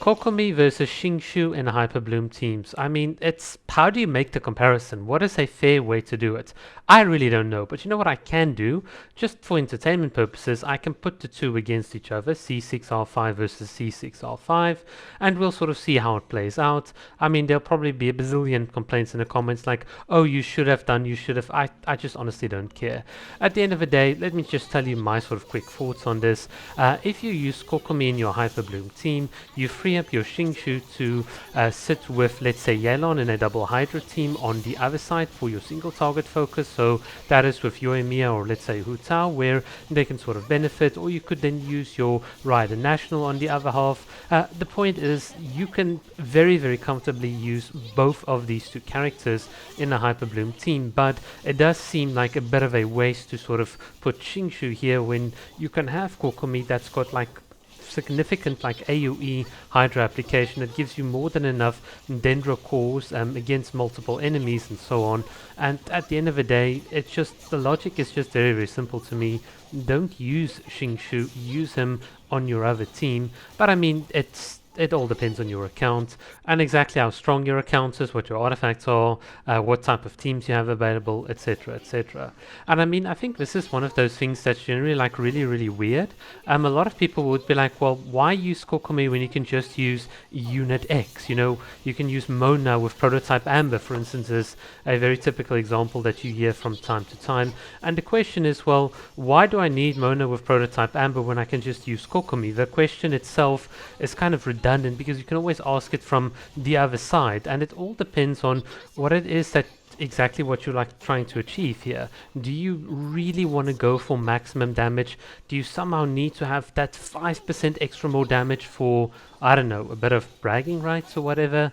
Kokomi versus Xingqiu in HyperBloom teams. I mean, it's how do you make the comparison? What is a fair way to do it? I really don't know, but you know what I can do? Just for entertainment purposes, I can put the two against each other, C6R5 versus C6R5, and we'll sort of see how it plays out. I mean, there'll probably be a bazillion complaints in the comments like, oh, you should have done, you should have. I just honestly don't care. At the end of the day, let me just tell you my sort of quick thoughts on this. If you use Kokomi in your HyperBloom team, you free up your Xingqiu to sit with, let's say, Yelan in a double Hydra team on the other side for your single target focus. So that is with Yoimiya or let's say Hu Tao, where they can sort of benefit, or you could then use your Rider National on the other half. The point is you can very, very comfortably use both of these two characters in a HyperBloom team, but it does seem like a bit of a waste to sort of put Xingqiu here when you can have Kokomi that's got like significant like AoE Hydra application that gives you more than enough Dendro cores against multiple enemies and so on. And at the end of the day, it's just the logic is just very, very simple to me. Don't use Xingqiu, use him on your other team. But I mean, it all depends on your account and exactly how strong your account is, what your artifacts are, what type of teams you have available, etc, etc. And I mean, I think this is one of those things that's generally like really, really weird. A lot of people would be like, well, why use Kokomi when you can just use Unit X? You know, you can use Mona with Prototype Amber, for instance, is a very typical example that you hear from time to time. And the question is, well, why do I need Mona with Prototype Amber when I can just use Kokomi? The question itself is kind of redundant because you can always ask it from the other side, and it all depends on what it is that exactly what you're like trying to achieve here. Do you really want to go for maximum damage? Do you somehow need to have that 5% extra more damage for, I don't know, a bit of bragging rights or whatever?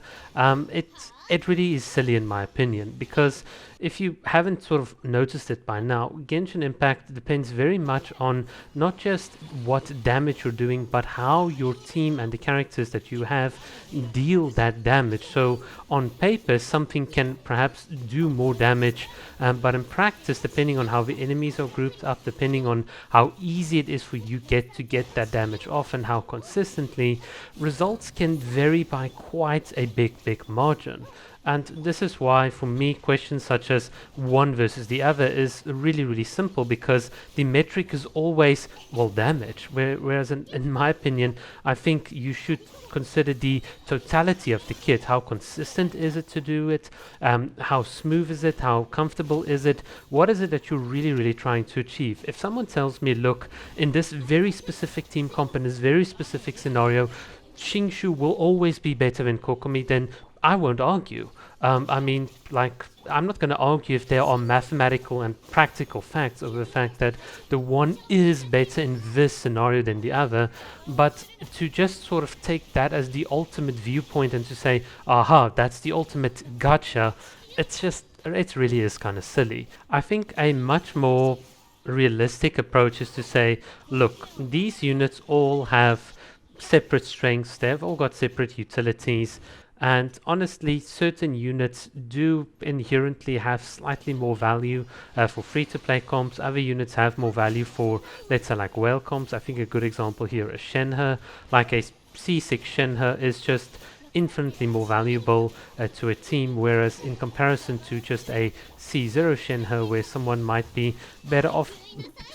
It really is silly in my opinion, because if you haven't sort of noticed it by now, Genshin Impact depends very much on not just what damage you're doing, but how your team and the characters that you have deal that damage. So on paper, something can perhaps do more damage, but in practice, depending on how the enemies are grouped up, depending on how easy it is for you to get that damage off and how consistently, results can vary by quite a big margin. And this is why, for me, questions such as one versus the other is really, really simple, because the metric is always, well, damage. Whereas in my opinion, I think you should consider the totality of the kit. How consistent is it to do it? How smooth is it? How comfortable is it? What is it that you're really, really trying to achieve? If someone tells me, look, in this very specific team comp, in this very specific scenario, Xingqiu will always be better than Kokomi, then I won't argue. I mean, like, I'm not going to argue if there are mathematical and practical facts over the fact that the one is better in this scenario than the other, but to just sort of take that as the ultimate viewpoint and to say, aha, that's the ultimate gotcha, it really is kind of silly. I think a much more realistic approach is to say, look, these units all have separate strengths, they've all got separate utilities, and honestly, certain units do inherently have slightly more value for free-to-play comps. Other units have more value for, let's say, like whale comps. I think a good example here is Shenhe. Like a C6 Shenhe is just infinitely more valuable to a team, whereas in comparison to just a C0 Shenhe, where someone might be better off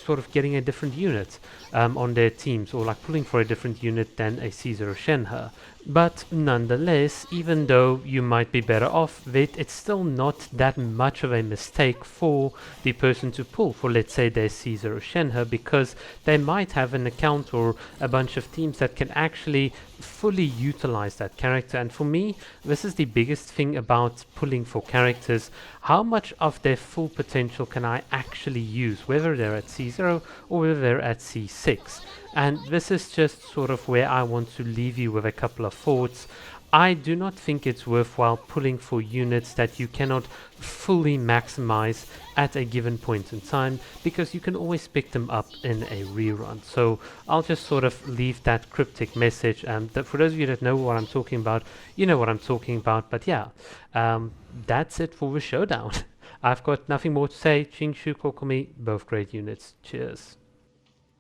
sort of getting a different unit on their teams, or like pulling for a different unit than a C0 Shenhe. But nonetheless, even though you might be better off with it, it's still not that much of a mistake for the person to pull for, let's say, their C0 Shenhe, because they might have an account or a bunch of teams that can actually fully utilize that character. And for me, this is the biggest thing about pulling for characters. How much of their full potential can I actually use, whether they're at C0 or whether they're at C6? And this is just sort of where I want to leave you with a couple of thoughts. I do not think it's worthwhile pulling for units that you cannot fully maximize at a given point in time, because you can always pick them up in a rerun. So I'll just sort of leave that cryptic message, and for those of you that know what I'm talking about, you know what I'm talking about. But yeah, that's it for the showdown. I've got nothing more to say. Xingqiu, Kokomi, both great units. Cheers.